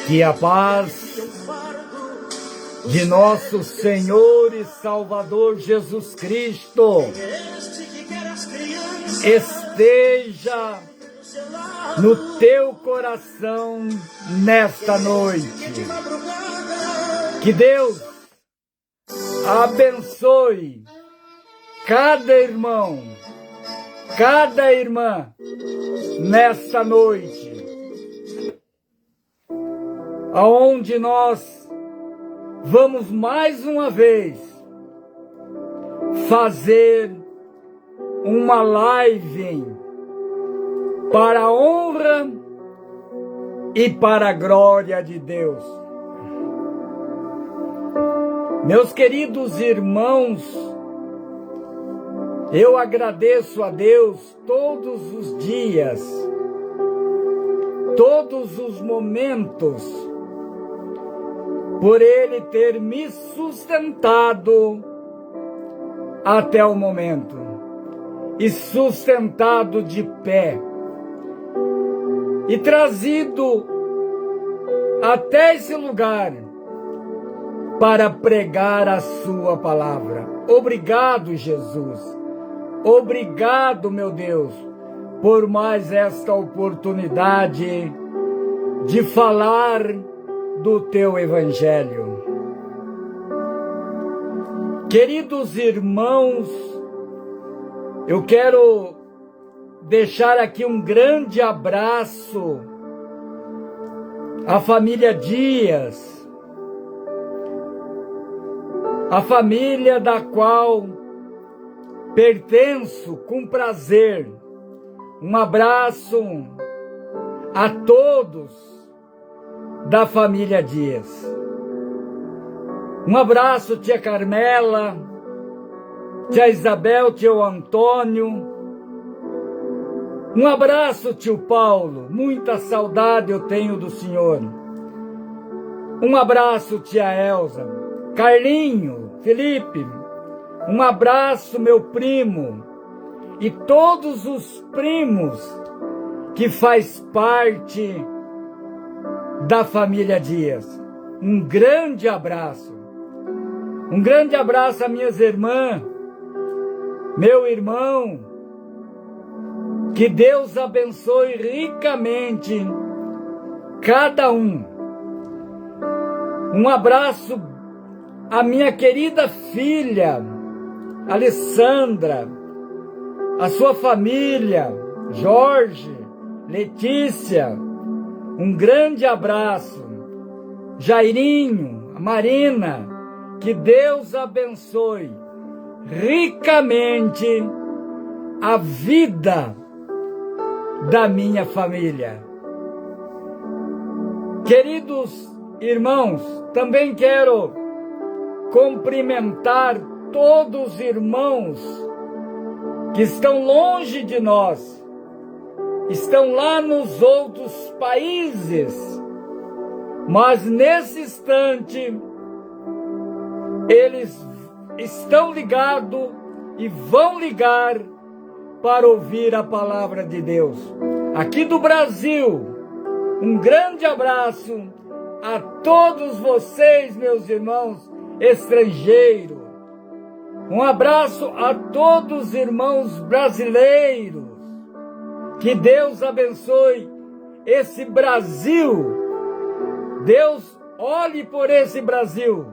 Que a paz de nosso Senhor e Salvador Jesus Cristo esteja no teu coração nesta noite. Que Deus abençoe cada irmão, cada irmã nesta noite, aonde nós vamos mais uma vez fazer uma live para a honra e para a glória de Deus. Meus queridos irmãos, eu agradeço a Deus todos os dias, todos os momentos, por Ele ter me sustentado até o momento e sustentado de pé e trazido até esse lugar para pregar a sua palavra. Obrigado, Jesus. Obrigado, meu Deus, por mais esta oportunidade de falar do teu evangelho. Queridos irmãos, eu quero deixar aqui um grande abraço à família Dias, a família da qual pertenço com prazer. Um abraço a todos da família Dias. Um abraço, tia Carmela, tia Isabel, tio Antônio. Um abraço, tio Paulo. Muita saudade eu tenho do senhor. Um abraço, tia Elza, Carlinho, Felipe. Um abraço, meu primo, e todos os primos que faz parte da família Dias. Um grande abraço. Um grande abraço a minhas irmãs, meu irmão. Que Deus abençoe ricamente cada um. Um abraço à minha querida filha, Alessandra, a sua família, Jorge, Letícia, um grande abraço. Jairinho, a Marina, que Deus abençoe ricamente a vida da minha família. Queridos irmãos, também quero cumprimentar todos os irmãos que estão longe de nós, estão lá nos outros países, mas nesse instante eles estão ligados e vão ligar para ouvir a palavra de Deus. Aqui do Brasil, um grande abraço a todos vocês, meus irmãos estrangeiros. Um abraço a todos os irmãos brasileiros. Que Deus abençoe esse Brasil. Deus olhe por esse Brasil.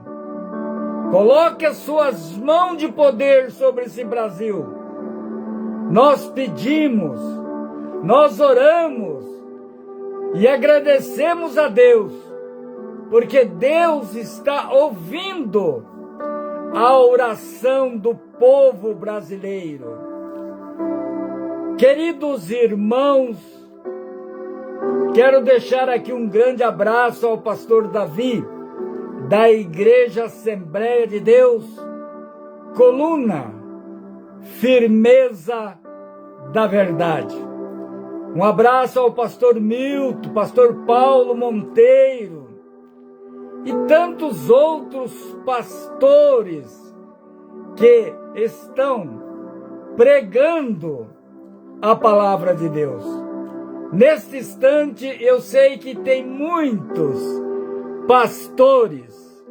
Coloque as suas mãos de poder sobre esse Brasil. Nós pedimos, nós oramos e agradecemos a Deus, porque Deus está ouvindo a oração do povo brasileiro. Queridos irmãos, quero deixar aqui um grande abraço ao pastor Davi, da Igreja Assembleia de Deus, Coluna, Firmeza da Verdade. Um abraço ao pastor Milton, pastor Paulo Monteiro e tantos outros pastores que estão pregando a palavra de Deus. Neste instante, eu sei que tem muitos pastores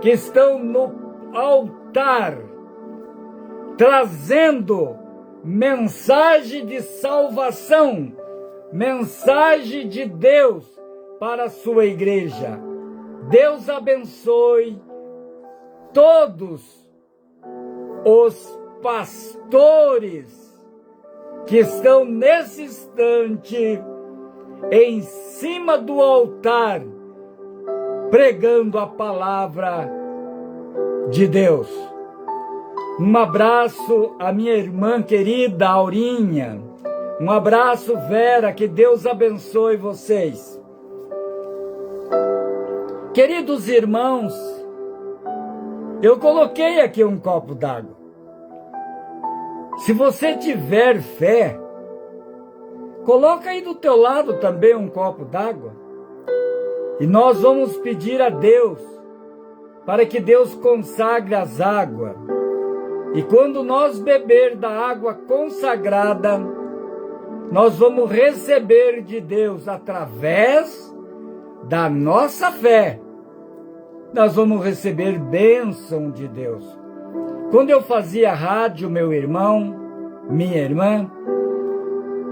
que estão no altar, trazendo mensagem de salvação, mensagem de Deus para a sua igreja. Deus abençoe todos os pastores que estão nesse instante em cima do altar, pregando a palavra de Deus. Um abraço à minha irmã querida Aurinha. Um abraço, Vera, que Deus abençoe vocês. Queridos irmãos, eu coloquei aqui um copo d'água. Se você tiver fé, coloca aí do teu lado também um copo d'água. E nós vamos pedir a Deus para que Deus consagre as águas. E quando nós beber da água consagrada, nós vamos receber de Deus através da nossa fé. Nós vamos receber bênção de Deus. Quando eu fazia rádio, meu irmão, minha irmã,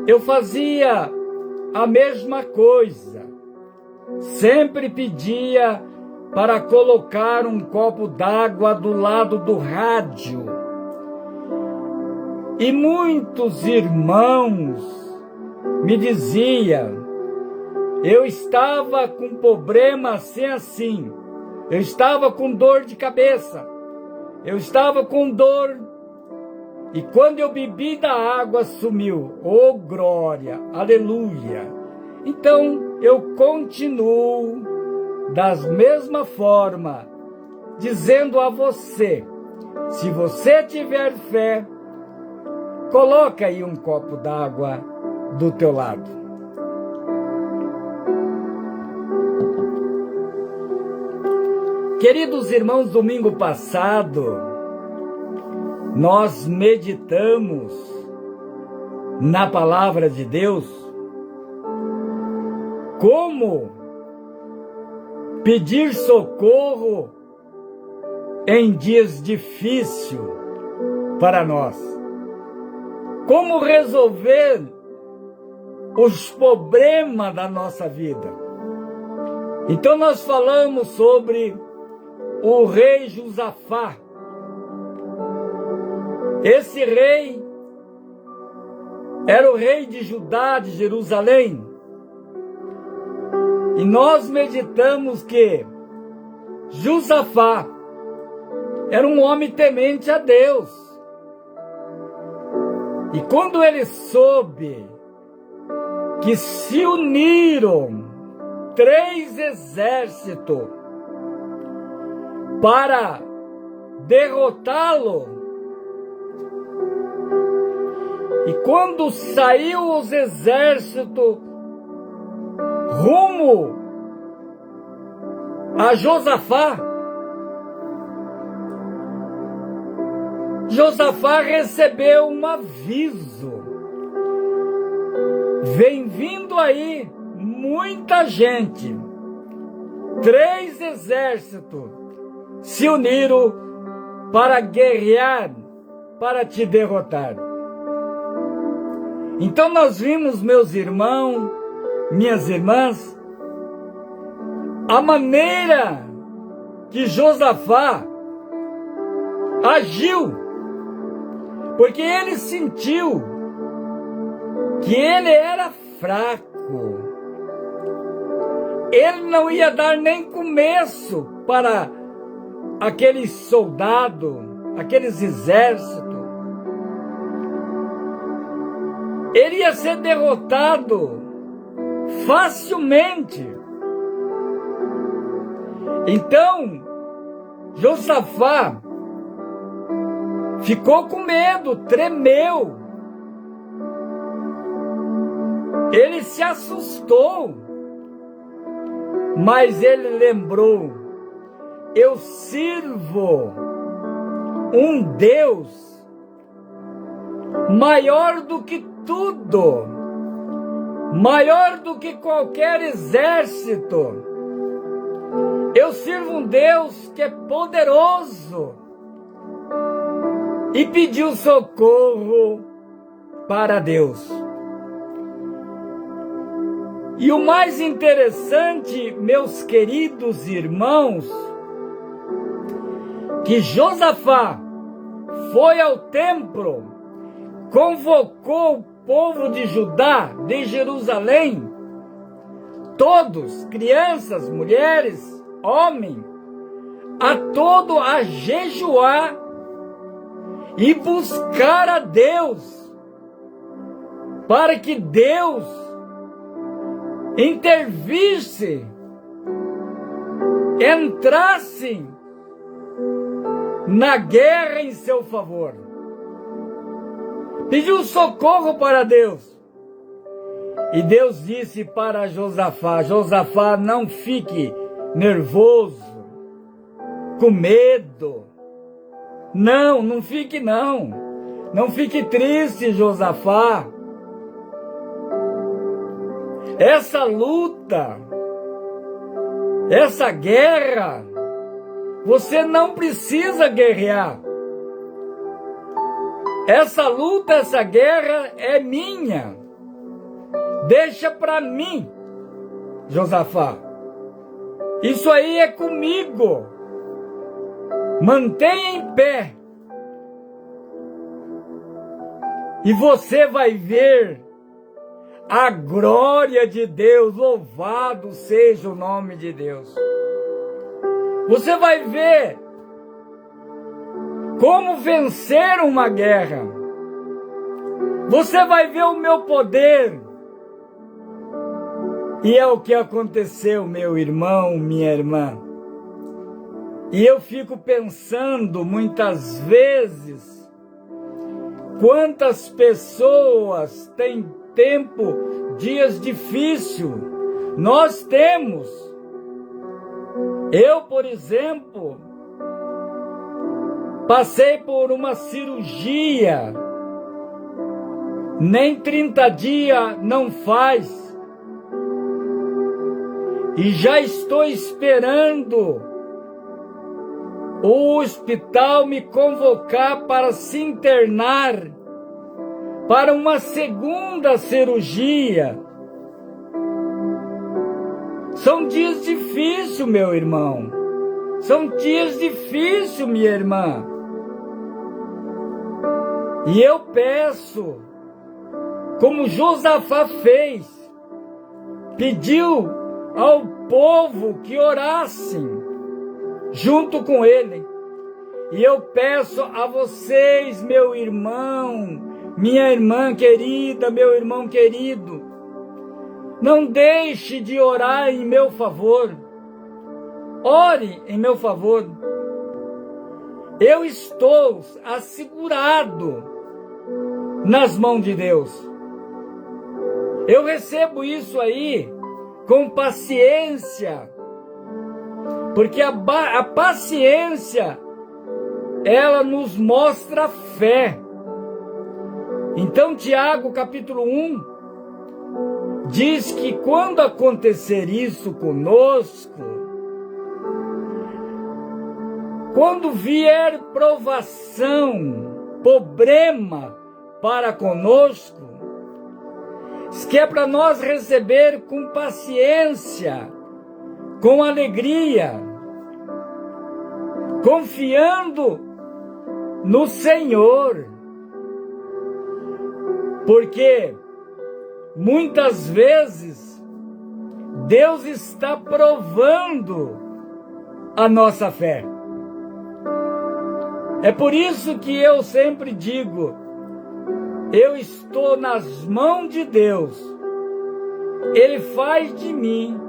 eu fazia a mesma coisa. Sempre pedia para colocar um copo d'água do lado do rádio. E muitos irmãos me diziam, eu estava com problema assim, eu estava com dor de cabeça, eu estava com dor, e quando eu bebi da água sumiu. Oh, glória, aleluia! Então, eu continuo da mesma forma, dizendo a você, se você tiver fé, coloca aí um copo d'água do teu lado. Queridos irmãos, domingo passado, nós meditamos na palavra de Deus como pedir socorro em dias difíceis para nós, como resolver os problemas da nossa vida. Então nós falamos sobre o rei Josafá. Esse rei era o rei de Judá, de Jerusalém. E nós meditamos que Josafá era um homem temente a Deus. E quando ele soube que se uniram 3 exércitos para derrotá-lo, e quando saiu os exércitos rumo a Josafá, Josafá recebeu um aviso. Vem vindo aí muita gente. 3 exércitos se uniram para guerrear, para te derrotar. Então nós vimos, meus irmãos, minhas irmãs, a maneira que Josafá agiu, porque ele sentiu que ele era fraco. Ele não ia dar nem começo para aqueles soldados, aqueles exércitos. Ele ia ser derrotado facilmente. Então, Josafá ficou com medo, tremeu. Ele se assustou, mas ele lembrou: eu sirvo um Deus maior do que tudo. maior do que qualquer exército. Eu sirvo um Deus que é poderoso e pediu socorro para Deus. E o mais interessante, meus queridos irmãos, que Josafá foi ao templo, convocou o povo de Judá, de Jerusalém, todos, crianças, mulheres, homens, a todo a jejuar e buscar a Deus, para que Deus intervisse, entrasse na guerra em seu favor. Pediu socorro para Deus. E Deus disse para Josafá: Josafá, não fique nervoso, com medo. Não fique não. Não fique triste, Josafá. Essa luta, essa guerra, você não precisa guerrear. Essa luta, essa guerra é minha. Deixa para mim, Josafá. Isso aí é comigo. Mantenha em pé. E você vai ver a glória de Deus. Louvado seja o nome de Deus. Você vai ver como vencer uma guerra. Você vai ver o meu poder. E é o que aconteceu, meu irmão, minha irmã. E eu fico pensando muitas vezes quantas pessoas têm dias difíceis. Nós temos. Eu, por exemplo, passei por uma cirurgia. Nem 30 dias não faz. E já estou esperando o hospital me convocar para se internar para uma segunda cirurgia. São dias difíceis, meu irmão. São dias difíceis, minha irmã. E eu peço, como Josafá fez, pediu ao povo que orassem junto com ele. E eu peço a vocês, meu irmão, minha irmã querida, meu irmão querido, não deixe de orar em meu favor. Ore em meu favor. Eu estou assegurado nas mãos de Deus. Eu recebo isso aí com paciência, porque a paciência, ela nos mostra fé. Então, Tiago, capítulo 1, diz que quando acontecer isso conosco, quando vier provação, problema para conosco, que é para nós receber com paciência, com alegria, confiando no Senhor. Porque muitas vezes Deus está provando a nossa fé. É por isso que eu sempre digo: eu estou nas mãos de Deus. Ele faz de mim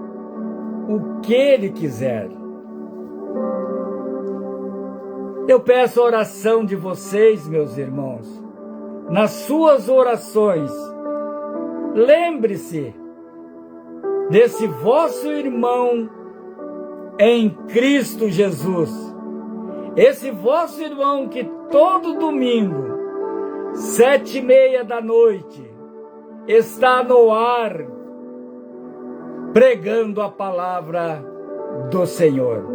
o que Ele quiser. Eu peço a oração de vocês, meus irmãos. Nas suas orações, lembre-se desse vosso irmão em Cristo Jesus. Esse vosso irmão que todo domingo, 7:30 da noite, está no ar, pregando a palavra do Senhor.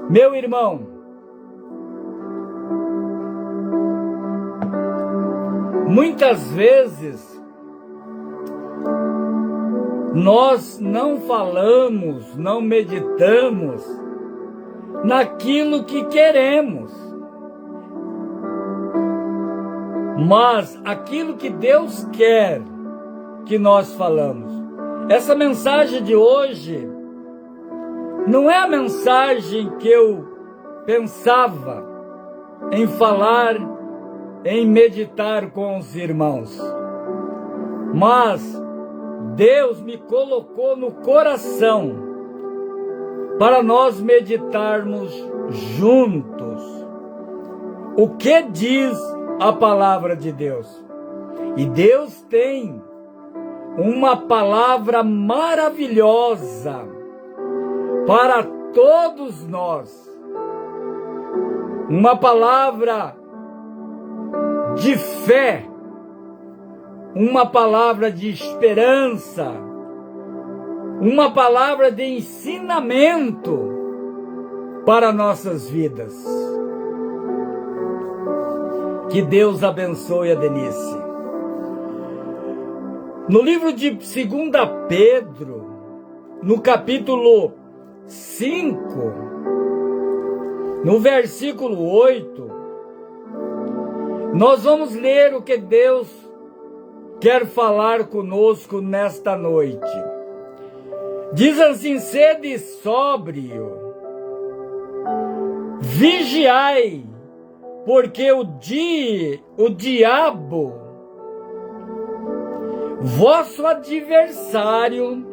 Meu irmão, muitas vezes nós não falamos, não meditamos naquilo que queremos, mas aquilo que Deus quer que nós falamos. Essa mensagem de hoje não é a mensagem que eu pensava em falar, em meditar com os irmãos, mas Deus me colocou no coração para nós meditarmos juntos o que diz a palavra de Deus. E Deus tem uma palavra maravilhosa para todos nós, uma palavra de fé, uma palavra de esperança, uma palavra de ensinamento para nossas vidas. Que Deus abençoe a Denise. No livro de 2 Pedro, no capítulo 5, no versículo 8, nós vamos ler o que Deus quer falar conosco nesta noite. Diz assim: sede sóbrio, vigiai, porque o diabo, vosso adversário,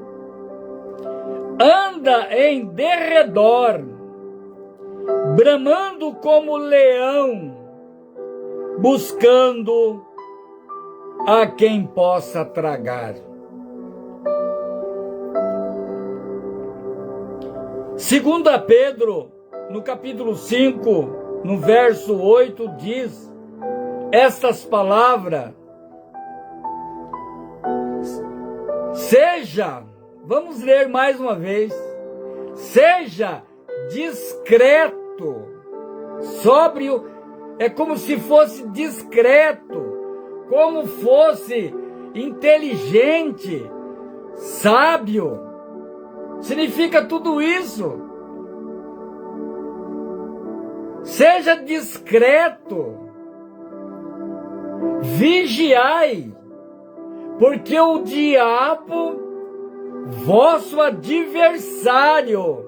anda em derredor, bramando como leão, buscando a quem possa tragar. 2 Pedro, no capítulo 5, no verso 8, diz estas palavras: seja, vamos ler mais uma vez, seja discreto, sóbrio, é como se fosse discreto, como fosse inteligente, sábio, significa tudo isso. Seja discreto, vigiai, porque o diabo, vosso adversário,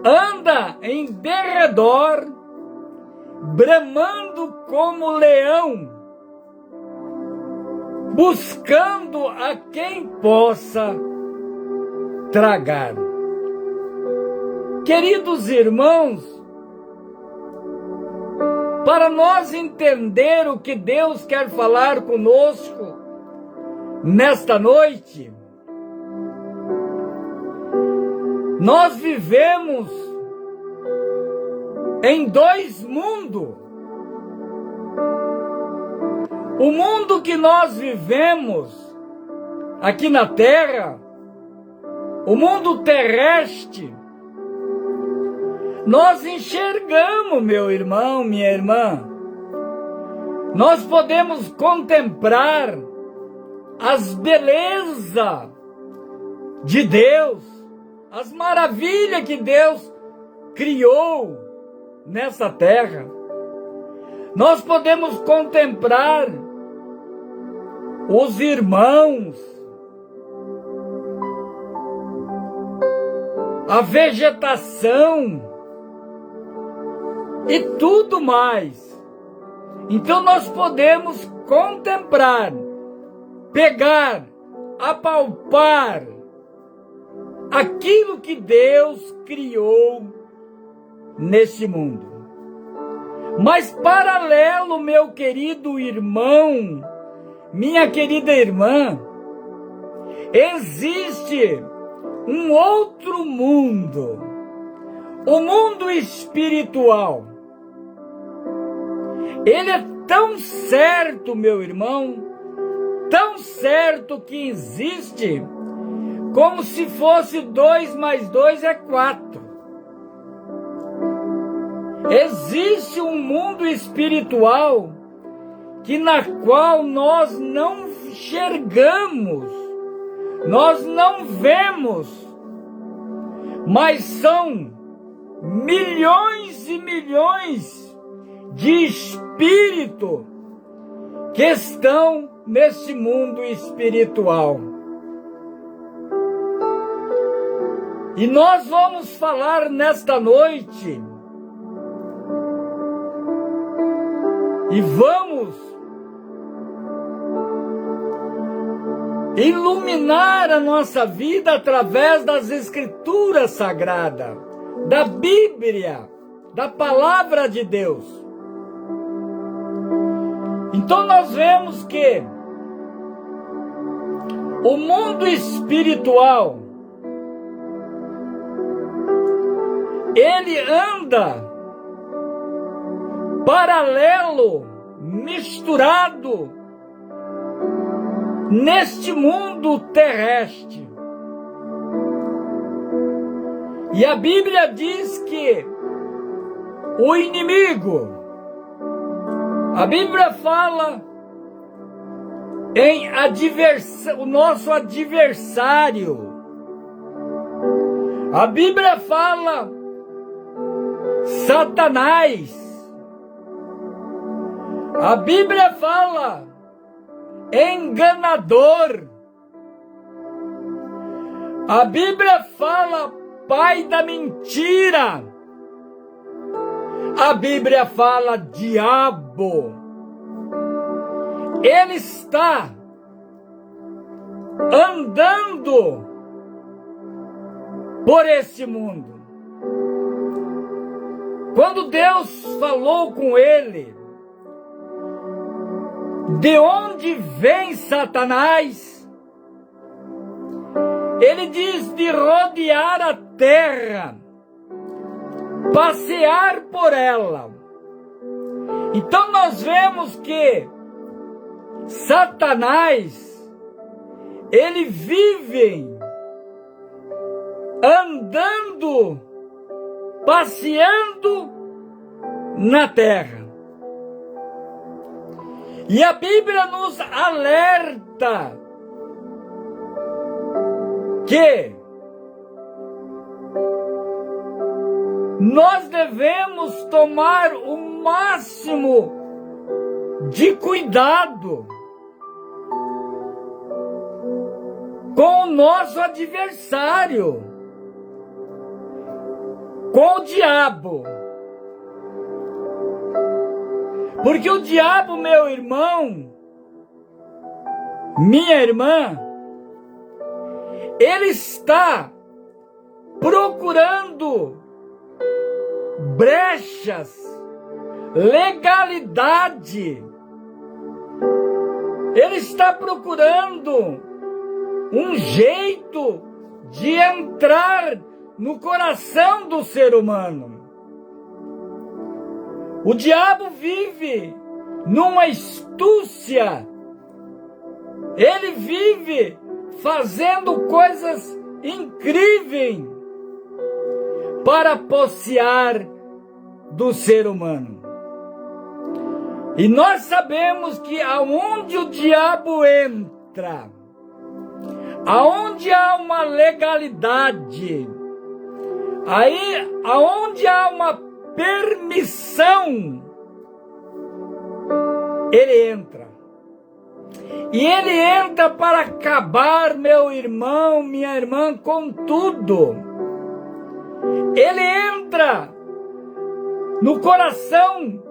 anda em derredor, bramando como leão, buscando a quem possa tragar. Queridos irmãos, para nós entender o que Deus quer falar conosco nesta noite, nós vivemos em dois mundos. O mundo que nós vivemos aqui na Terra, o mundo terrestre, nós enxergamos, meu irmão, minha irmã. Nós podemos contemplar as belezas de Deus, as maravilhas que Deus criou nessa terra. Nós podemos contemplar os irmãos, a vegetação e tudo mais. Então nós podemos contemplar, pegar, apalpar aquilo que Deus criou neste mundo. Mas paralelo, meu querido irmão, minha querida irmã, existe um outro mundo, o mundo espiritual. Ele é tão certo, meu irmão, tão certo que existe, como se fosse 2 mais 2 é 4. Existe um mundo espiritual na qual nós não enxergamos, nós não vemos, mas são milhões e milhões de espíritos que estão nesse mundo espiritual. E nós vamos falar nesta noite, e vamos iluminar a nossa vida através das Escrituras Sagradas, da Bíblia, da Palavra de Deus. Então nós vemos que o mundo espiritual, ele anda paralelo, misturado neste mundo terrestre. E a Bíblia diz que o inimigo, a Bíblia fala em o nosso adversário. A Bíblia fala Satanás. A Bíblia fala enganador. A Bíblia fala pai da mentira. A Bíblia fala diabo. Ele está andando por esse mundo. Quando Deus falou com ele, de onde vem Satanás? Ele diz de rodear a terra, passear por ela. Então nós vemos que Satanás, ele vive andando, passeando na terra. E a Bíblia nos alerta que nós devemos tomar o máximo de cuidado com o nosso adversário, com o diabo. Porque o diabo, meu irmão, minha irmã, ele está procurando brechas, legalidade. Ele está procurando um jeito de entrar no coração do ser humano. O diabo vive numa astúcia. Ele vive fazendo coisas incríveis para possear do ser humano. E nós sabemos que aonde o diabo entra, aonde há uma legalidade, aí aonde há uma permissão, ele entra. E ele entra para acabar, meu irmão, minha irmã, com tudo. Ele entra no coração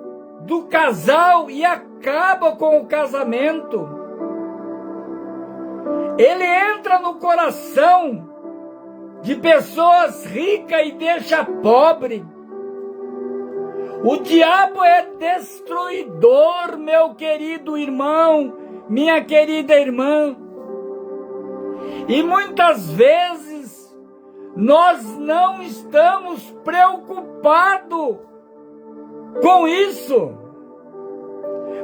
do casal e acaba com o casamento. Ele entra no coração de pessoas ricas e deixa pobre. O diabo é destruidor, meu querido irmão, minha querida irmã. E muitas vezes nós não estamos preocupados com isso.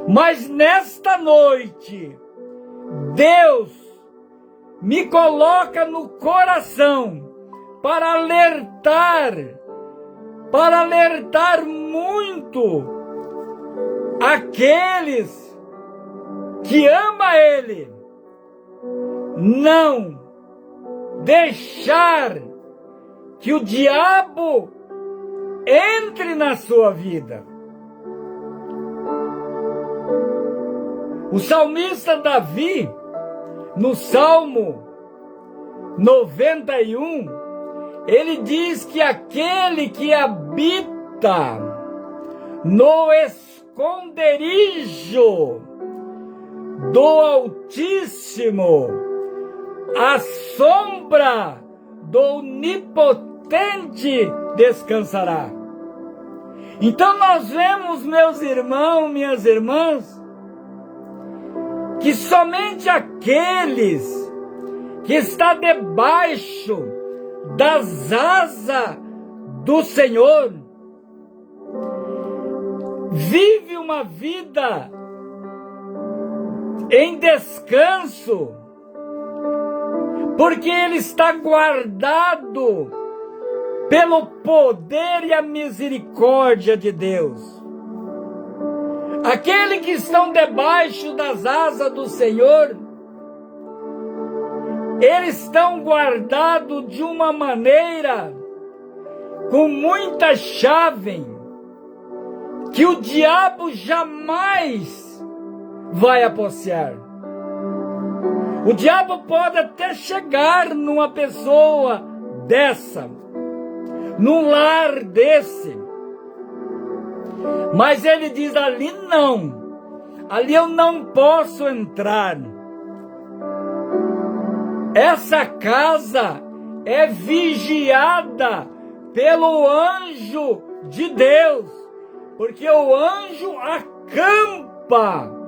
Mas nesta noite, Deus me coloca no coração para alertar muito aqueles que amam Ele, não deixar que o diabo entre na sua vida. O salmista Davi, no Salmo 91, ele diz que aquele que habita no esconderijo do Altíssimo, a sombra do Onipotente descansará. Então nós vemos, meus irmãos, minhas irmãs, que somente aqueles que estão debaixo das asas do Senhor vive uma vida em descanso, porque ele está guardado pelo poder e a misericórdia de Deus. Aqueles que estão debaixo das asas do Senhor, eles estão guardados de uma maneira, com muita chave, que o diabo jamais vai apossar. O diabo pode até chegar numa pessoa dessa, num lar desse, mas ele diz: ali não, ali eu não posso entrar. Essa casa é vigiada pelo anjo de Deus, porque o anjo acampa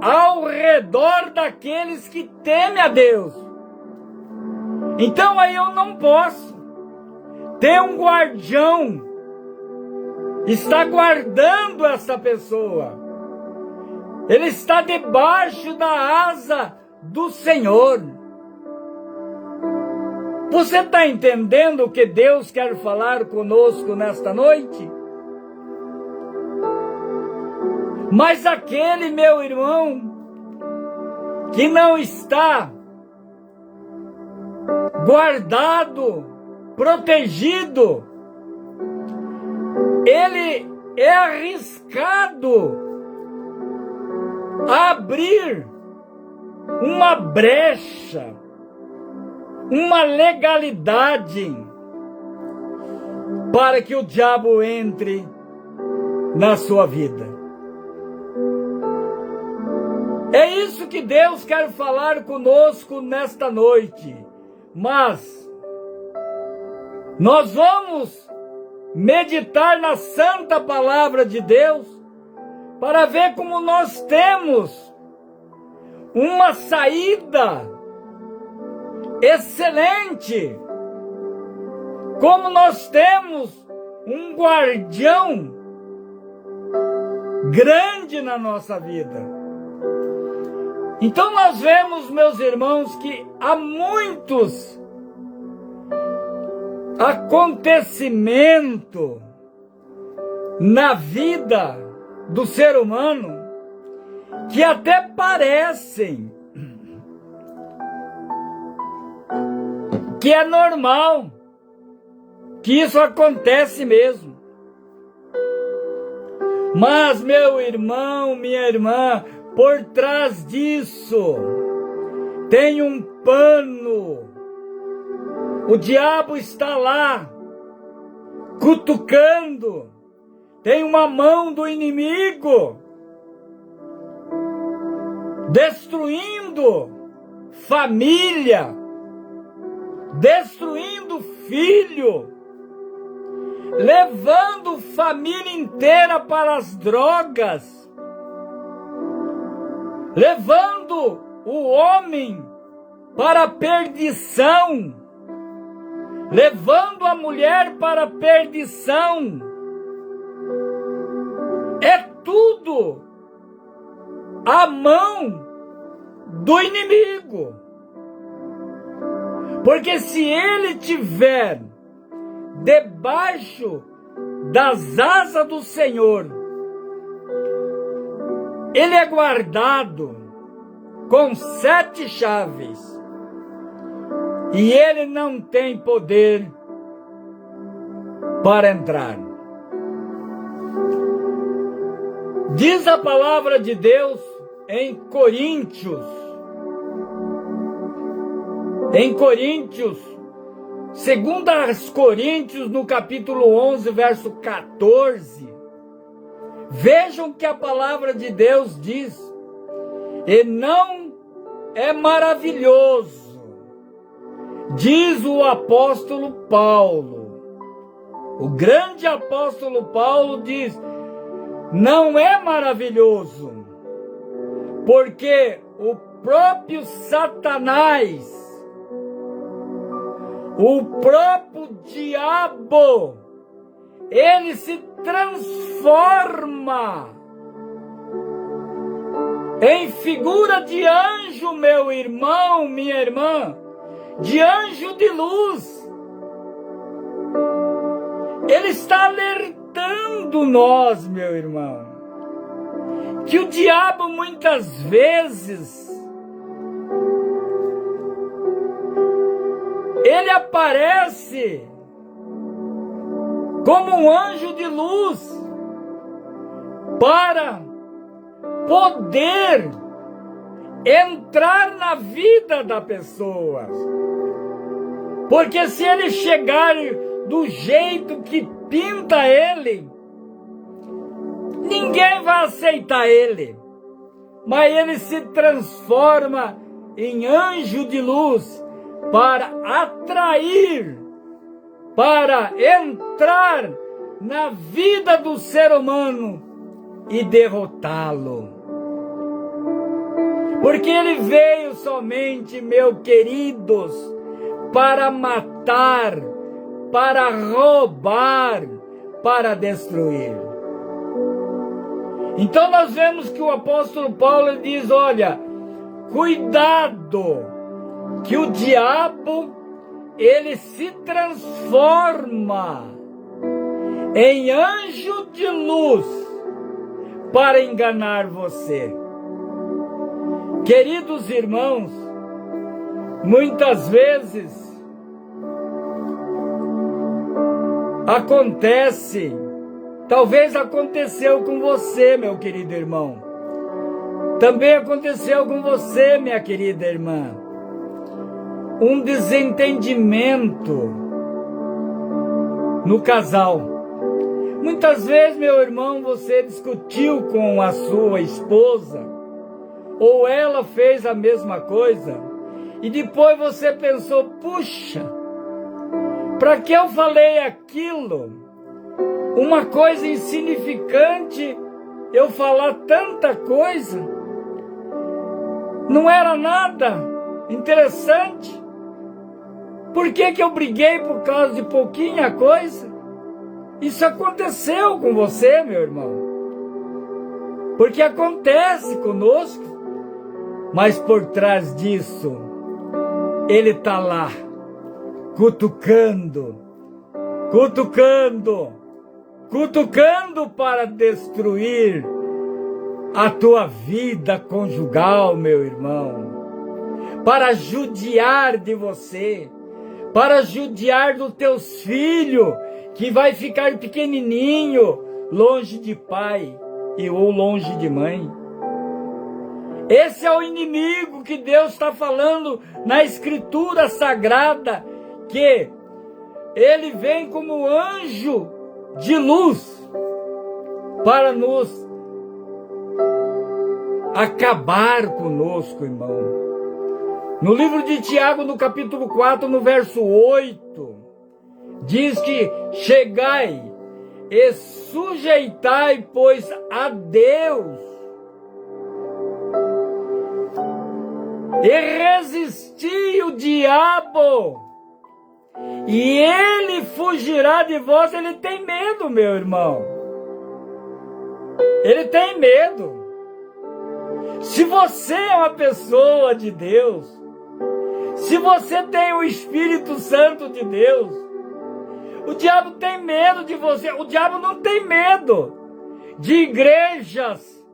ao redor daqueles que temem a Deus. Então aí eu não posso ter um guardião, está guardando essa pessoa. Ele está debaixo da asa do Senhor. Você está entendendo o que Deus quer falar conosco nesta noite? Mas aquele, meu irmão, que não está guardado, protegido, ele é arriscado a abrir uma brecha, uma legalidade para que o diabo entre na sua vida. É isso que Deus quer falar conosco nesta noite. Mas nós vamos meditar na santa palavra de Deus para ver como nós temos uma saída excelente, como nós temos um guardião grande na nossa vida. Então nós vemos, meus irmãos, que há muitos acontecimentos na vida do ser humano que até parecem que é normal, que isso acontece mesmo. Mas, meu irmão, minha irmã, por trás disso tem um pano. O diabo está lá cutucando. Tem uma mão do inimigo destruindo família, destruindo filho, levando família inteira para as drogas, levando o homem para a perdição, levando a mulher para a perdição. É tudo a mão do inimigo. Porque se ele tiver debaixo das asas do Senhor, ele é guardado com 7 chaves. E ele não tem poder para entrar. Diz a palavra de Deus em Coríntios, 2 Coríntios, no capítulo 11, verso 14. Vejam que a palavra de Deus diz: e não é maravilhoso, diz o apóstolo Paulo, o grande apóstolo Paulo diz, não é maravilhoso, porque o próprio Satanás, o próprio diabo, ele se transforma em figura de anjo, meu irmão, minha irmã, de anjo de luz. Ele está alertando nós, meu irmão, que o diabo muitas vezes ele aparece como um anjo de luz para poder entrar na vida da pessoa. Porque se ele chegar do jeito que pinta ele, ninguém vai aceitar ele. Mas ele se transforma em anjo de luz para atrair, para entrar na vida do ser humano e derrotá-lo. Porque ele veio somente, meus queridos, para matar, para roubar, para destruir. Então nós vemos que o apóstolo Paulo diz, olha, cuidado, que o diabo, ele se transforma em anjo de luz para enganar você. Queridos irmãos, muitas vezes acontece, talvez aconteceu com você, meu querido irmão, também aconteceu com você, minha querida irmã, um desentendimento no casal. Muitas vezes, meu irmão, você discutiu com a sua esposa, ou ela fez a mesma coisa, e depois você pensou, puxa, para que eu falei aquilo? Uma coisa insignificante, eu falar tanta coisa, não era nada interessante. Por que eu briguei por causa de pouquinha coisa? Isso aconteceu com você, meu irmão. Porque acontece conosco. Mas por trás disso, ele está lá, cutucando, cutucando, cutucando para destruir a tua vida conjugal, meu irmão. Para judiar de você, para judiar dos teus filhos, que vai ficar pequenininho, longe de pai ou longe de mãe. Esse é o inimigo que Deus está falando na Escritura Sagrada, que ele vem como anjo de luz para nos acabar conosco, irmão. No livro de Tiago, no capítulo 4, no verso 8, diz que chegai e sujeitai, pois, a Deus, e resisti o diabo, e ele fugirá de vós. Ele tem medo, meu irmão. Ele tem medo. Se você é uma pessoa de Deus, se você tem o Espírito Santo de Deus, o diabo tem medo de você. O diabo não tem medo de igrejas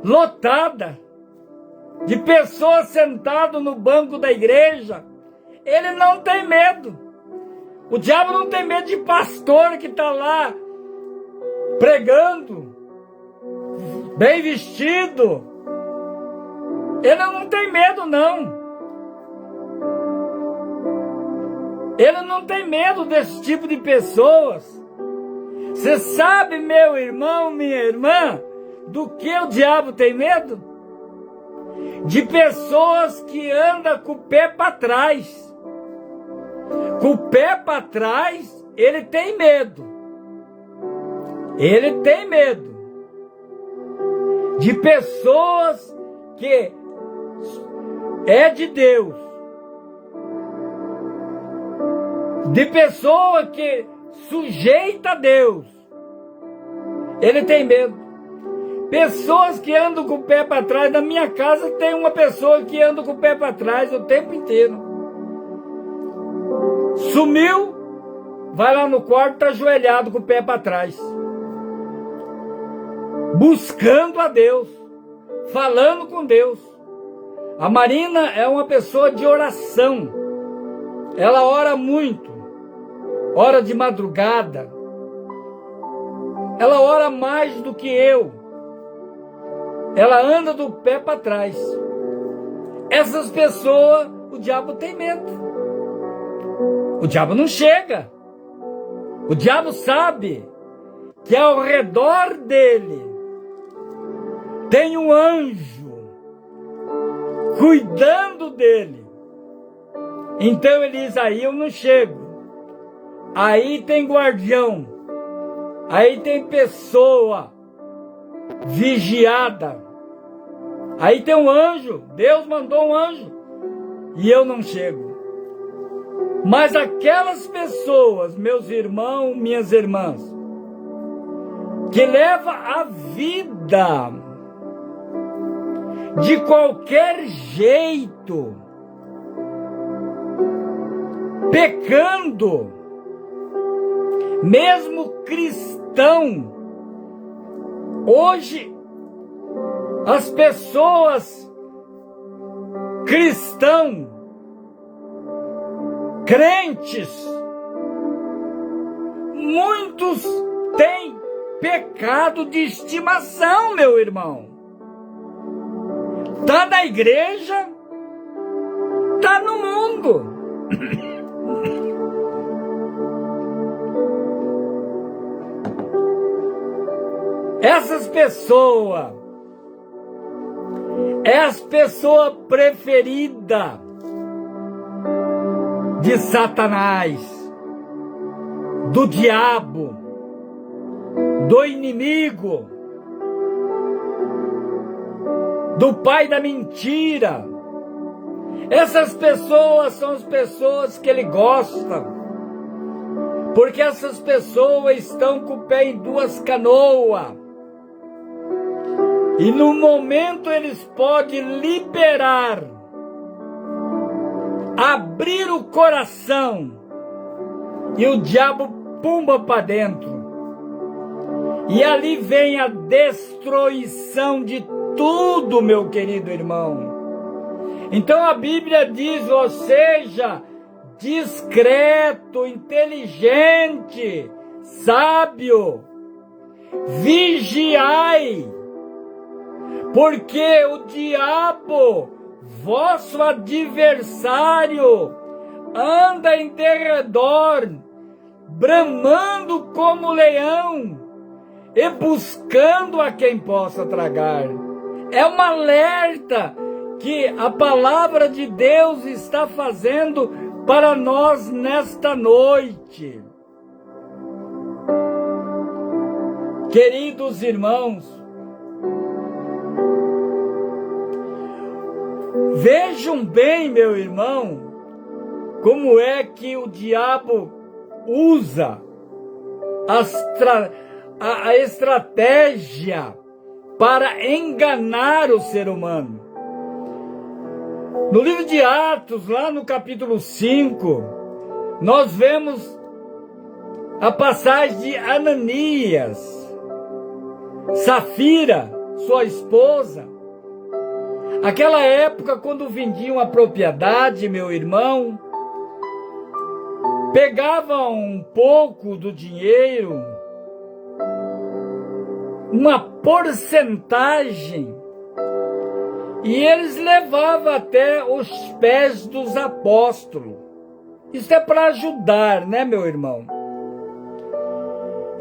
lotadas, de pessoas sentadas no banco da igreja. Ele não tem medo. O diabo não tem medo de pastor que está lá pregando, bem vestido. Ele não tem medo, não. Ele não tem medo desse tipo de pessoas. Você sabe, meu irmão, minha irmã, do que o diabo tem medo? De pessoas que andam com o pé para trás. Com o pé para trás, ele tem medo. Ele tem medo de pessoas que é de Deus, de pessoa que sujeita a Deus. Ele tem medo. Pessoas que andam com o pé para trás. Na minha casa tem uma pessoa que anda com o pé para trás o tempo inteiro. Sumiu, vai lá no quarto, está ajoelhado com o pé para trás, buscando a Deus, falando com Deus. A Marina é uma pessoa de oração. Ela ora muito, ora de madrugada. Ela ora mais do que eu. Ela anda do pé para trás. Essas pessoas, o diabo tem medo. O diabo não chega. O diabo sabe que ao redor dele tem um anjo cuidando dele. Então ele diz: aí eu não chego. Aí tem guardião. Aí tem pessoa vigiada. Aí tem um anjo. Deus mandou um anjo. E eu não chego. Mas aquelas pessoas, meus irmãos, minhas irmãs, que levam a vida de qualquer jeito, pecando, mesmo cristão. Hoje, as pessoas cristãs, crentes, muitos têm pecado de estimação, meu irmão. Está na igreja, está no mundo. Essas pessoas é as pessoas preferidas de Satanás, do diabo, do inimigo, do pai da mentira. Essas pessoas são as pessoas que ele gosta, porque essas pessoas estão com o pé em duas canoas, e no momento eles podem liberar, abrir o coração, e o diabo pumba para dentro, e ali vem a destruição de tudo, meu querido irmão. Então a Bíblia diz: ou seja, discreto, inteligente, sábio, vigiai, porque o diabo, vosso adversário, anda em derredor, bramando como leão, e buscando a quem possa tragar. É um alerta que a palavra de Deus está fazendo para nós nesta noite. Queridos irmãos, vejam bem, meu irmão, como é que o diabo usa a estratégia para enganar o ser humano. No livro de Atos, lá no capítulo 5, nós vemos a passagem de Ananias, Safira, sua esposa. Aquela época, quando vendiam a propriedade, meu irmão, pegavam um pouco do dinheiro, uma porcentagem, e eles levavam até os pés dos apóstolos. Isso é para ajudar, né, meu irmão?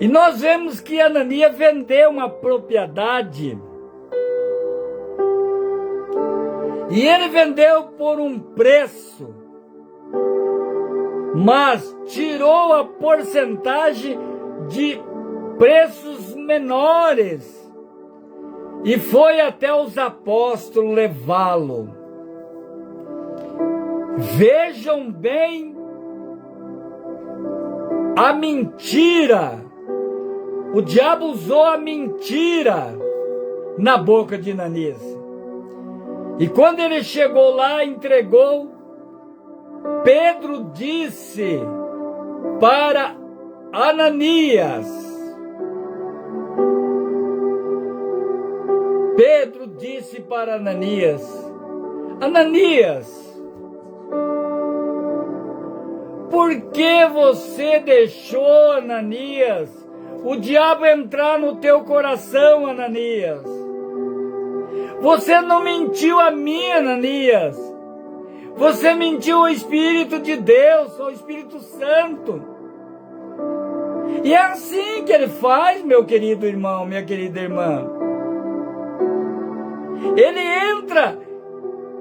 E nós vemos que Ananias vendeu uma propriedade, e ele vendeu por um preço, mas tirou a porcentagem de preços menores e foi até os apóstolos levá-lo. Vejam bem a mentira. O diabo usou a mentira na boca de Ananias. E quando ele chegou lá, entregou, Pedro disse para Ananias, Ananias, por que você deixou, Ananias, o diabo entrar no teu coração, Ananias? Você não mentiu a mim, Ananias. Você mentiu ao Espírito de Deus, ao Espírito Santo. E é assim que ele faz, meu querido irmão, minha querida irmã. Ele entra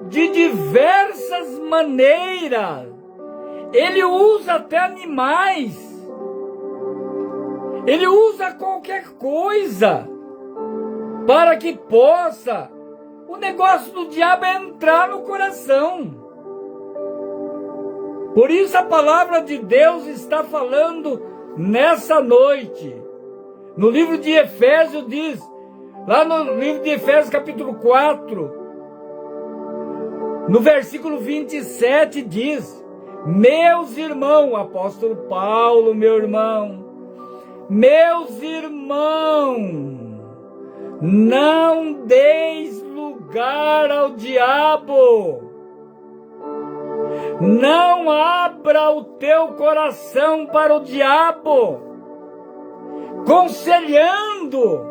de diversas maneiras. Ele usa até animais. Ele usa qualquer coisa para que possa o negócio do diabo entrar no coração. Por isso a palavra de Deus está falando nessa noite. No livro de Efésios diz, lá no livro de Efésios capítulo 4, no versículo 27 diz, meus irmãos, apóstolo Paulo, meu irmão, meus irmãos, não deis lugar ao diabo. Não abra o teu coração para o diabo, conselhando.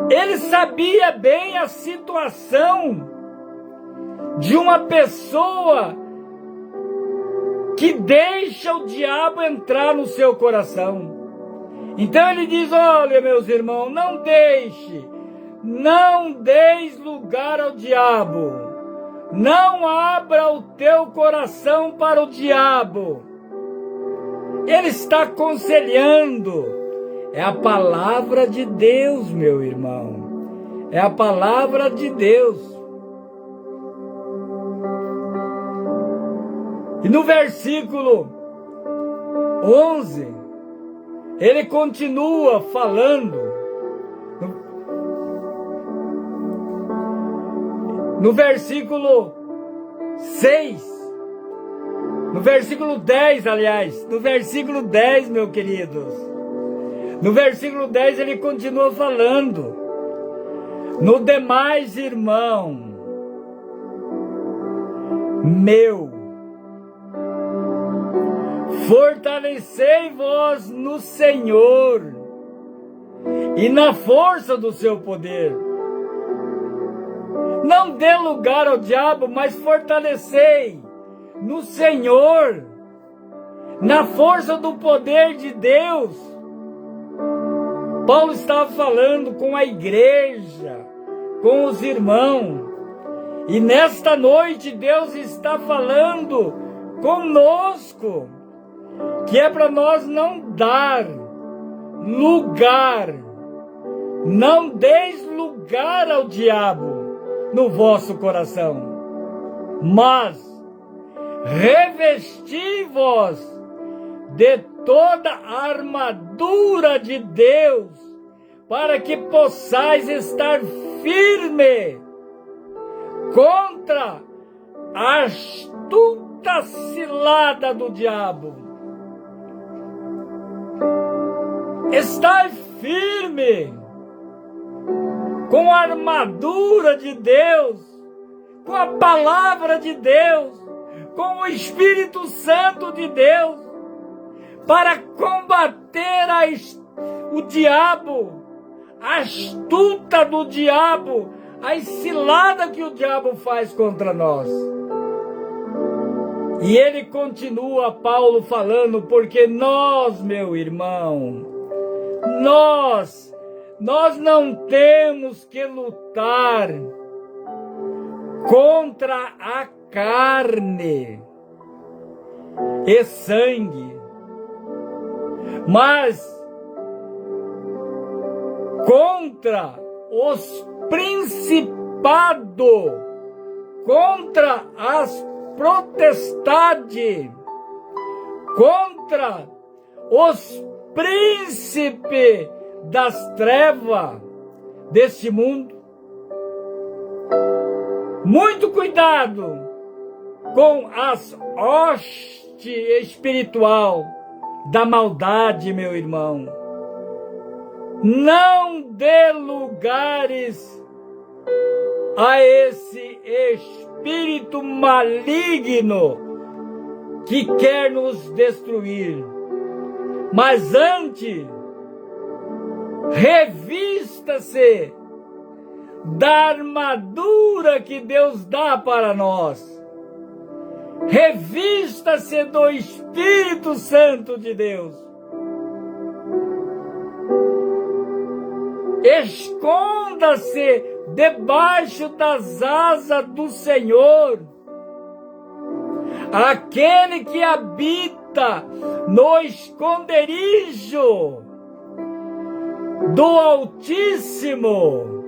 Ele sabia bem a situação de uma pessoa que deixa o diabo entrar no seu coração. Então ele diz, olha, meus irmãos, não deis lugar ao diabo. Não abra o teu coração para o diabo. Ele está aconselhando. É a palavra de Deus, meu irmão. É a palavra de Deus. E no versículo 11, ele continua falando. No versículo 6, no versículo 10, aliás, no versículo 10, meus queridos, no versículo 10 ele continua falando, no demais, irmão, meu, fortalecei-vos no Senhor e na força do seu poder. Não dê lugar ao diabo, mas fortalecei no Senhor, na força do poder de Deus. Paulo estava falando com a igreja, com os irmãos, e nesta noite Deus está falando conosco, que é para nós não dar lugar, não deis lugar ao diabo no vosso coração, mas revesti-vos de toda a armadura de Deus, para que possais estar firme contra a astuta cilada do diabo. Estai firme com a armadura de Deus, com a palavra de Deus, com o Espírito Santo de Deus, para combater o diabo, a astuta do diabo, a cilada que o diabo faz contra nós. E ele continua, Paulo, falando, porque nós, meu irmão, nós não temos que lutar contra a carne e sangue, mas contra os principados, contra as potestades, contra os príncipes das trevas deste mundo. Muito cuidado com as hostes espiritual da maldade, meu irmão. Não dê lugares a esse espírito maligno que quer nos destruir. Mas antes, revista-se da armadura que Deus dá para nós. Revista-se do Espírito Santo de Deus. Esconda-se debaixo das asas do Senhor. Aquele que habita no esconderijo do Altíssimo,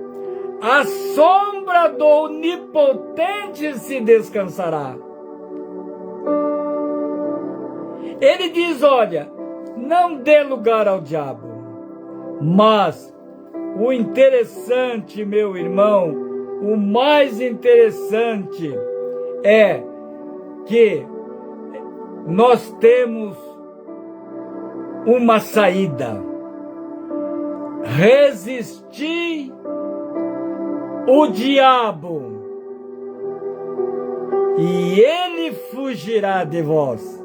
a sombra do Onipotente se descansará. Ele diz, olha, não dê lugar ao diabo. Mas o interessante, meu irmão, o mais interessante é que nós temos uma saída. Resistir o diabo e ele fugirá de vós.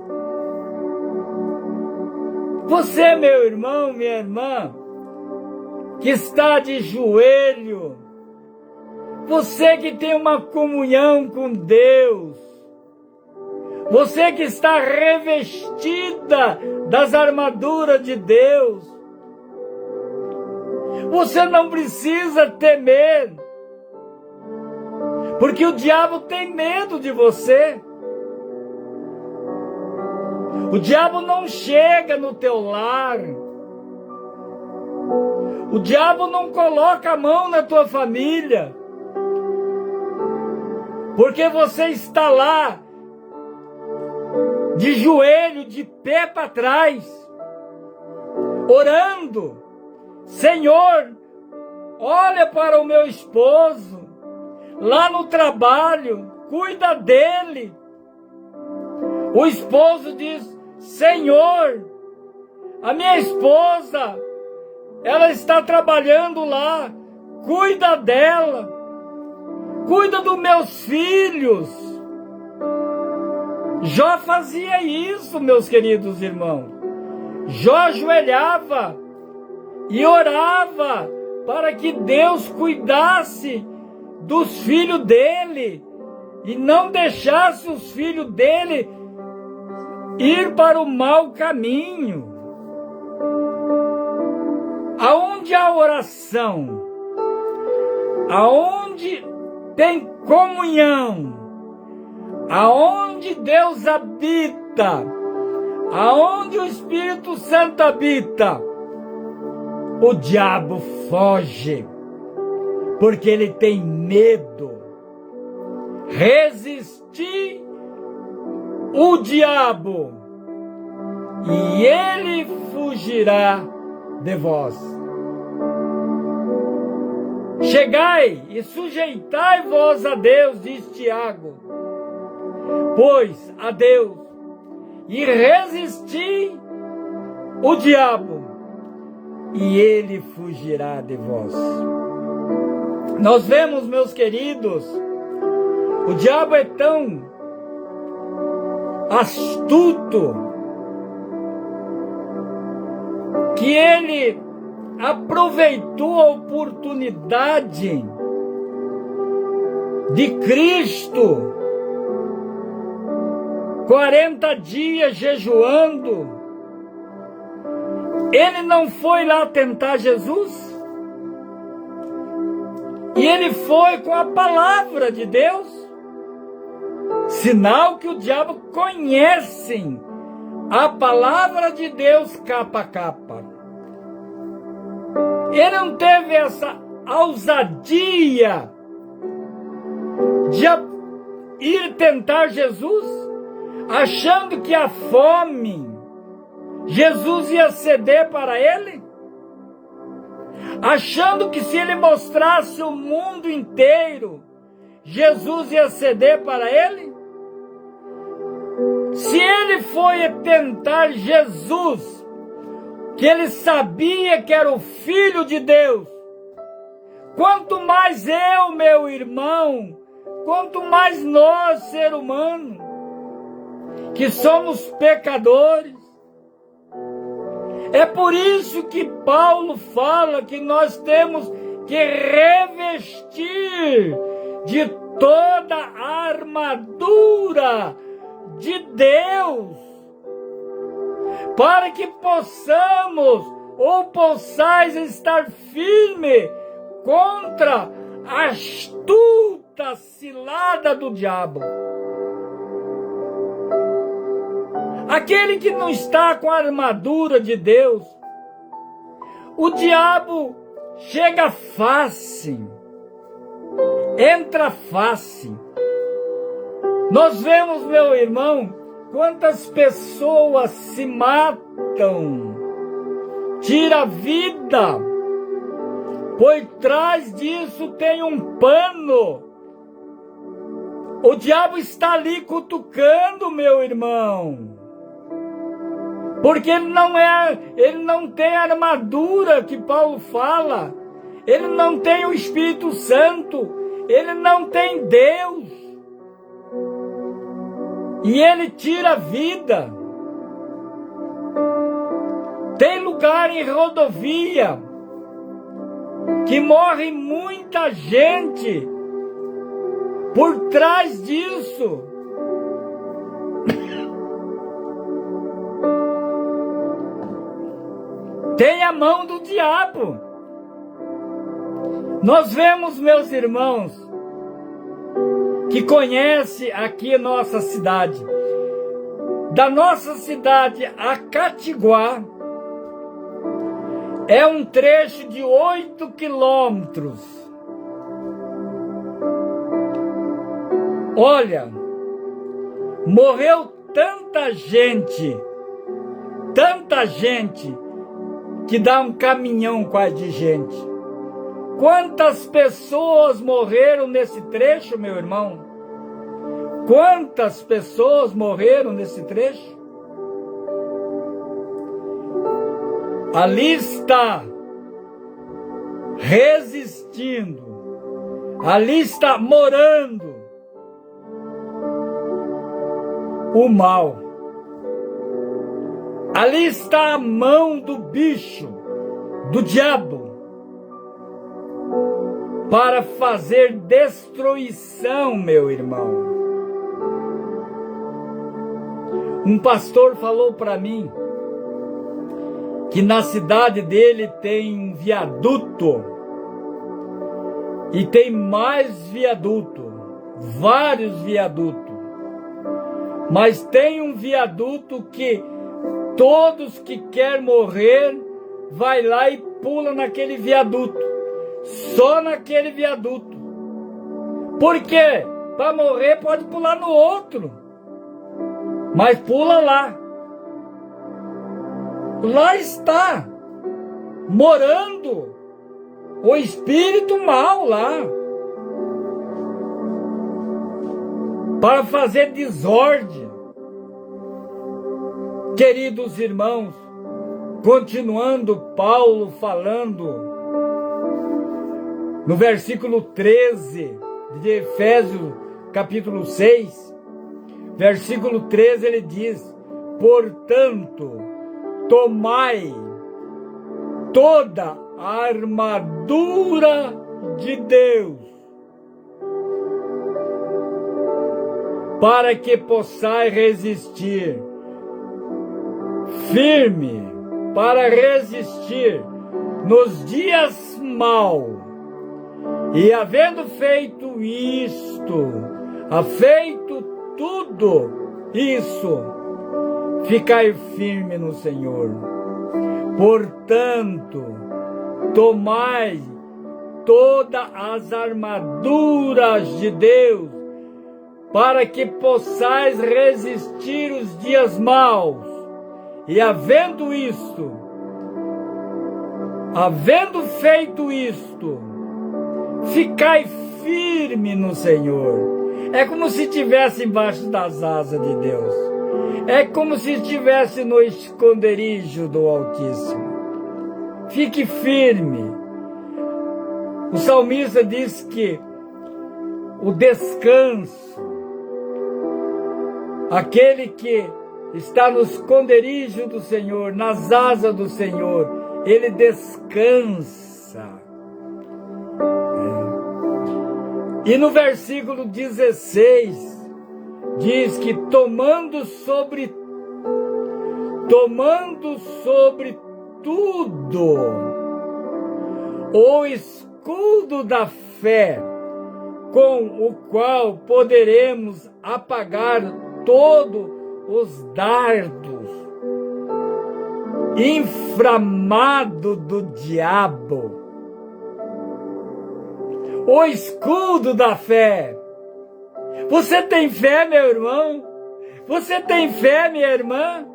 Você, meu irmão, minha irmã, que está de joelho, você que tem uma comunhão com Deus, você que está revestida das armaduras de Deus, você não precisa temer, porque o diabo tem medo de você. O diabo não chega no teu lar. O diabo não coloca a mão na tua família. Porque você está lá, de joelho, de pé para trás, orando. Senhor, olha para o meu esposo, lá no trabalho, cuida dele. O esposo diz, Senhor, a minha esposa, ela está trabalhando lá, cuida dela, cuida dos meus filhos. Jó fazia isso, meus queridos irmãos. Jó ajoelhava e orava para que Deus cuidasse dos filhos dele e não deixasse os filhos dele ir para o mau caminho. Aonde há oração, aonde tem comunhão, aonde Deus habita, aonde o Espírito Santo habita, o diabo foge, porque ele tem medo. Resistir o diabo e ele fugirá de vós. Chegai e sujeitai-vos a Deus, diz Tiago, pois a Deus, e resisti o diabo, e ele fugirá de vós. Nós vemos, meus queridos, o diabo é tão astuto que ele aproveitou a oportunidade de Cristo, 40 dias jejuando. Ele não foi lá tentar Jesus? E ele foi com a palavra de Deus, sinal que o diabo conhece a palavra de Deus capa a capa. Ele não teve essa ousadia de ir tentar Jesus, achando que a fome, Jesus ia ceder para ele? Achando que se ele mostrasse o mundo inteiro, Jesus ia ceder para ele? Se ele foi tentar Jesus, que ele sabia que era o Filho de Deus, quanto mais eu, meu irmão, quanto mais nós, ser humano, que somos pecadores. É por isso que Paulo fala que nós temos que revestir de toda a armadura de Deus, para que possamos ou possais estar firme contra a astuta cilada do diabo. Aquele que não está com a armadura de Deus, o diabo chega fácil, entra fácil. Nós vemos, meu irmão, quantas pessoas se matam, tira a vida, por trás disso tem um pano. O diabo está ali cutucando, meu irmão, porque ele não tem a armadura que Paulo fala, ele não tem o Espírito Santo, ele não tem Deus. E ele tira a vida. Tem lugar em rodovia que morre muita gente por trás disso. Tem a mão do diabo. Nós vemos, meus irmãos, que conhece aqui a nossa cidade. Da nossa cidade a Catiguá, é um trecho de 8 quilômetros. Olha, morreu tanta gente, que dá um caminhão quase de gente. Quantas pessoas morreram nesse trecho, meu irmão? Quantas pessoas morreram nesse trecho? Ali está resistindo, ali está morando o mal. Ali está a mão do bicho, do diabo, para fazer destruição, meu irmão. Um pastor falou para mim que na cidade dele tem um viaduto e tem mais viaduto, vários viadutos, mas tem um viaduto que todos que querem morrer vai lá e pula naquele viaduto, só naquele viaduto. Por quê? Para morrer pode pular no outro, mas pula lá. Lá está, morando o espírito mal lá, para fazer desordem. Queridos irmãos, continuando Paulo falando no versículo 13 de Efésios capítulo 6, versículo 13, ele diz: portanto, tomai toda a armadura de Deus, para que possais resistir firme, para resistir nos dias maus. E havendo feito isto, feito tudo isso, ficai firme no Senhor. Portanto, tomai todas as armaduras de Deus, para que possais resistir os dias maus. E havendo feito isto, ficai firme no Senhor. É como se estivesse embaixo das asas de Deus. É como se estivesse no esconderijo do Altíssimo. Fique firme. O salmista diz que o descanso, aquele que está no esconderijo do Senhor, nas asas do Senhor, ele descansa. E no versículo 16, diz que tomando sobre tudo o escudo da fé, com o qual poderemos apagar todos os dardos inflamados do diabo. O escudo da fé. Você tem fé, meu irmão? Você tem fé, minha irmã?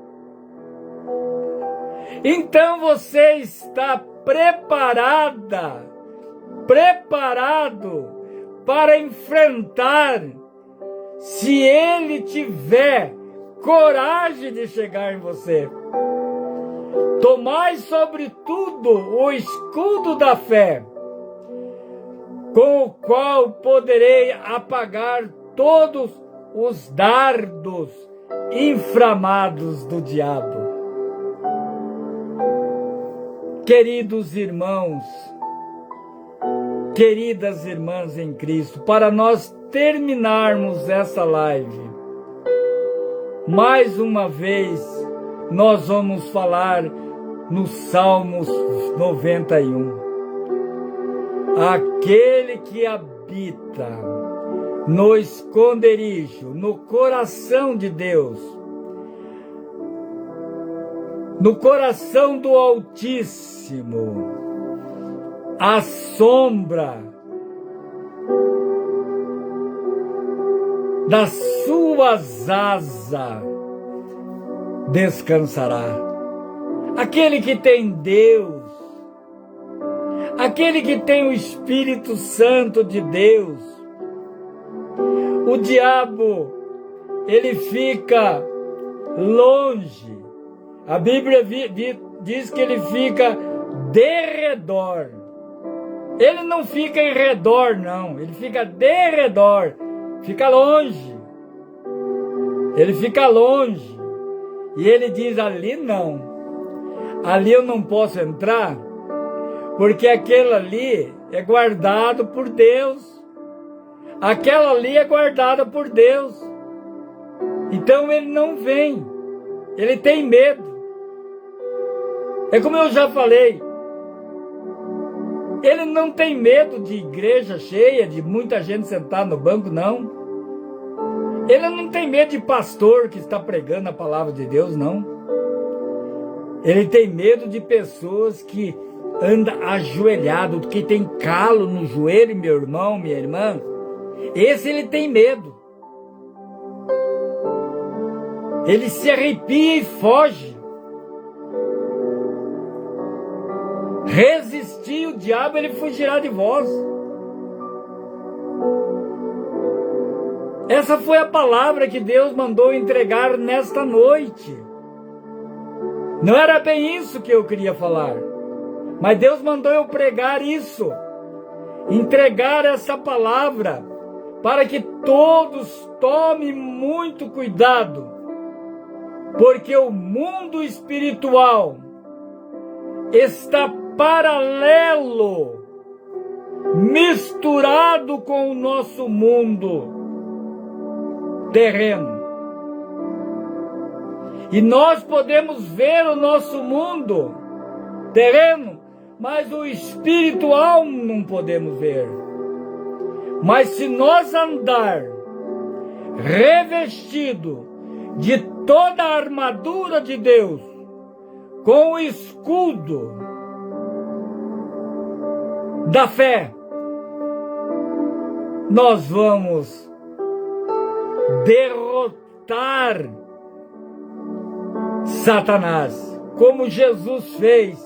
Então você está preparado para enfrentar, se ele tiver coragem de chegar em você. Tomai sobretudo o escudo da fé, com o qual poderei apagar todos os dardos inflamados do diabo. Queridos irmãos, queridas irmãs em Cristo, para nós terminarmos essa live, mais uma vez nós vamos falar no Salmos 91. Aquele que habita no esconderijo, no coração de Deus, no coração do Altíssimo, a sombra das suas asas descansará. Aquele que tem Deus, aquele que tem o Espírito Santo de Deus, o diabo, ele fica longe. A Bíblia diz que ele fica de redor. Ele não fica em redor, não. Ele fica de redor. Fica longe. Ele fica longe. E ele diz, ali não. Ali eu não posso entrar, porque aquele ali é guardado por Deus. Aquela ali é guardada por Deus. Então ele não vem. Ele tem medo. É como eu já falei. Ele não tem medo de igreja cheia, de muita gente sentada no banco, não. Ele não tem medo de pastor que está pregando a palavra de Deus, não. Ele tem medo de pessoas que andam ajoelhado, que tem calo no joelho, meu irmão, minha irmã. Esse ele tem medo. Ele se arrepia e foge. Resistir o diabo ele fugirá de vós. Essa foi a palavra que Deus mandou entregar nesta noite. Não era bem isso que eu queria falar, mas Deus mandou eu pregar isso, entregar essa palavra, para que todos tomem muito cuidado, porque o mundo espiritual está paralelo, misturado com o nosso mundo terreno. E nós podemos ver o nosso mundo terreno, mas o espiritual não podemos ver. Mas se nós andar revestido de toda a armadura de Deus, com o escudo da fé, nós vamos derrotar Satanás, como Jesus fez.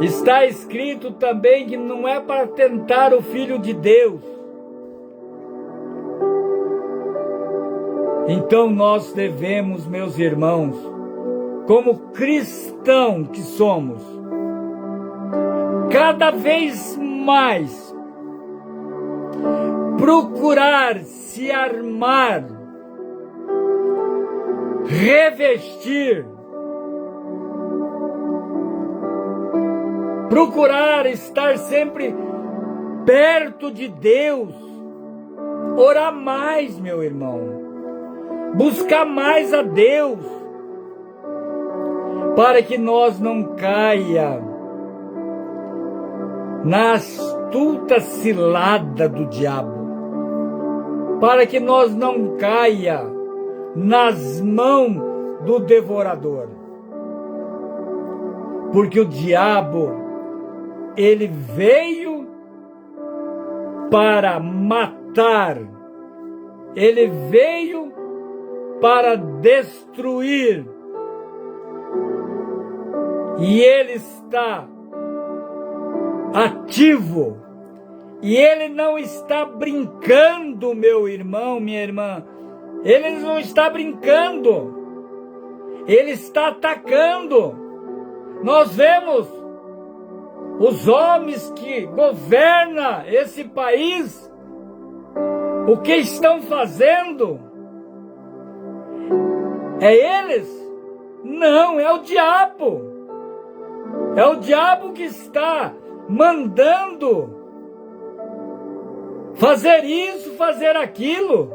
Está escrito também que não é para tentar o Filho de Deus. Então nós devemos, meus irmãos, como cristãos que somos, cada vez mais procurar se armar, revestir, procurar estar sempre perto de Deus, orar mais, meu irmão, buscar mais a Deus, para que nós não caia na astuta cilada do diabo, para que nós não caia nas mãos do devorador. Porque o diabo, ele veio para matar, ele veio para destruir, e ele está ativo, e ele não está brincando, meu irmão, minha irmã. Ele não está brincando, ele está atacando. Nós vemos os homens que governam esse país, o que estão fazendo? É eles? Não, é o diabo. É o diabo que está mandando fazer isso, fazer aquilo.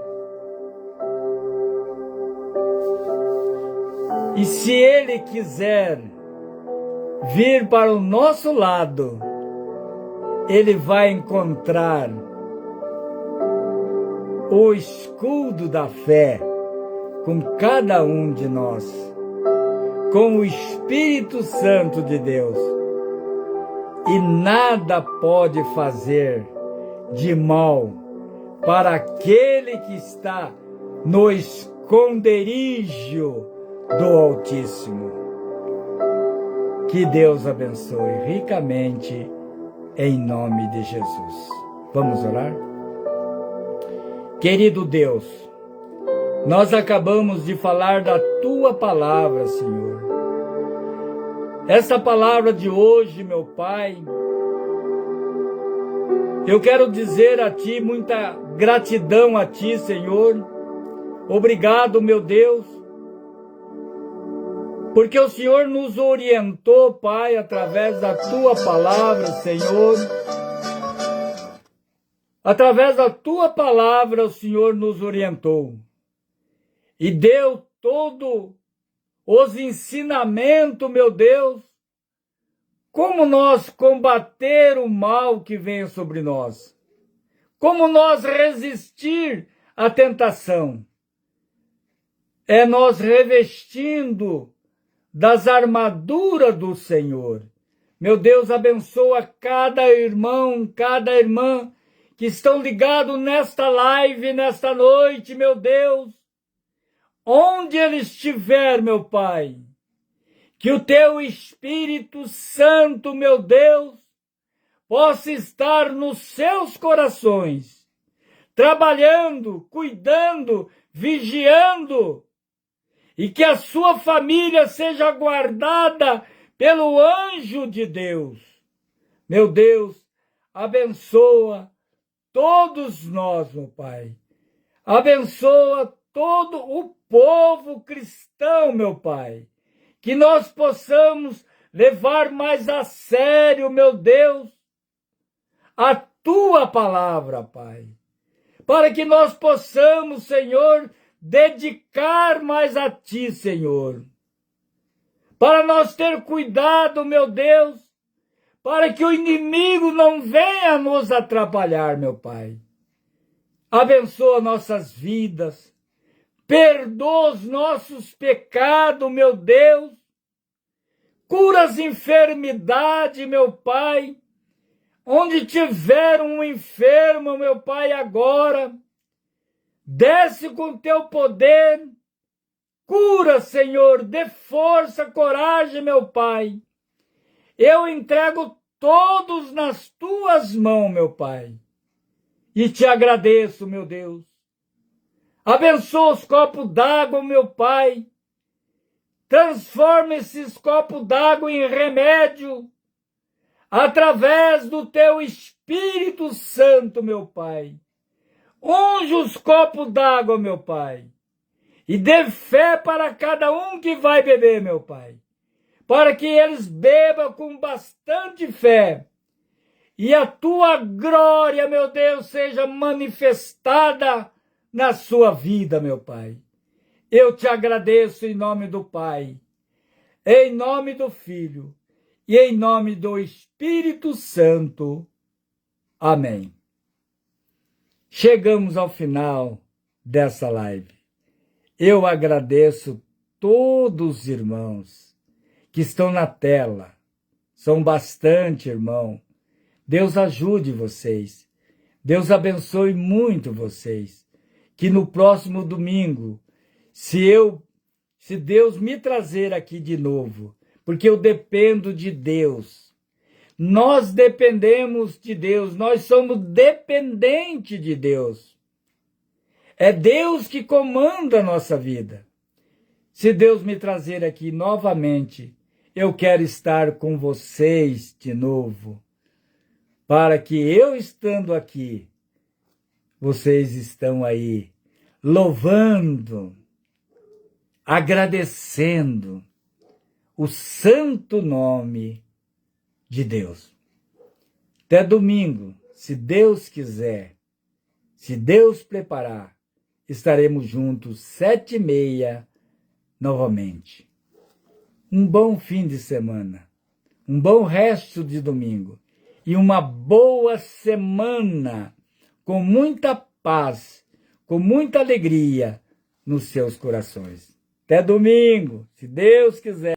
E se ele quiser vir para o nosso lado, ele vai encontrar o escudo da fé com cada um de nós, com o Espírito Santo de Deus. E nada pode fazer de mal para aquele que está no esconderijo do Altíssimo. Que Deus abençoe ricamente, em nome de Jesus. Vamos orar? Querido Deus, nós acabamos de falar da Tua palavra, Senhor. Essa palavra de hoje, meu Pai, eu quero dizer a Ti muita gratidão a Ti, Senhor. Obrigado, meu Deus, porque o Senhor nos orientou, Pai, através da Tua palavra, Senhor. Através da Tua palavra, o Senhor nos orientou e deu todos os ensinamentos, meu Deus, como nós combater o mal que vem sobre nós, como nós resistir à tentação. É nós revestindo das armaduras do Senhor. Meu Deus, abençoa cada irmão, cada irmã que estão ligados nesta live, nesta noite, meu Deus. Onde ele estiver, meu Pai, que o teu Espírito Santo, meu Deus, possa estar nos seus corações, trabalhando, cuidando, vigiando, e que a sua família seja guardada pelo anjo de Deus. Meu Deus, abençoa todos nós, meu Pai. Abençoa todo o povo cristão, meu Pai. Que nós possamos levar mais a sério, meu Deus, a tua palavra, Pai. Para que nós possamos, Senhor, dedicar mais a ti, Senhor. Para nós ter cuidado, meu Deus, para que o inimigo não venha nos atrapalhar, meu Pai. Abençoa nossas vidas, perdoa os nossos pecados, meu Deus, cura as enfermidades, meu Pai, onde tiver um enfermo, meu Pai, agora, desce com teu poder, cura, Senhor, dê força, coragem, meu Pai. Eu entrego todos nas tuas mãos, meu Pai, e te agradeço, meu Deus. Abençoa os copos d'água, meu Pai. Transforma esses copos d'água em remédio, através do teu Espírito Santo, meu Pai. Unge os copos d'água, meu Pai, e dê fé para cada um que vai beber, meu Pai, para que eles bebam com bastante fé, e a tua glória, meu Deus, seja manifestada na sua vida, meu Pai. Eu te agradeço em nome do Pai, em nome do Filho e em nome do Espírito Santo. Amém. Chegamos ao final dessa live. Eu agradeço todos os irmãos que estão na tela. São bastante, irmão. Deus ajude vocês. Deus abençoe muito vocês. Que no próximo domingo, se Deus me trazer aqui de novo, porque eu dependo de Deus. Nós dependemos de Deus, nós somos dependentes de Deus. É Deus que comanda a nossa vida. Se Deus me trazer aqui novamente, eu quero estar com vocês de novo, para que eu estando aqui, vocês estão aí louvando, agradecendo o santo nome de Deus. Até domingo, se Deus quiser, se Deus preparar, estaremos juntos 7h30 novamente. Um bom fim de semana, um bom resto de domingo e uma boa semana com muita paz, com muita alegria nos seus corações. Até domingo, se Deus quiser.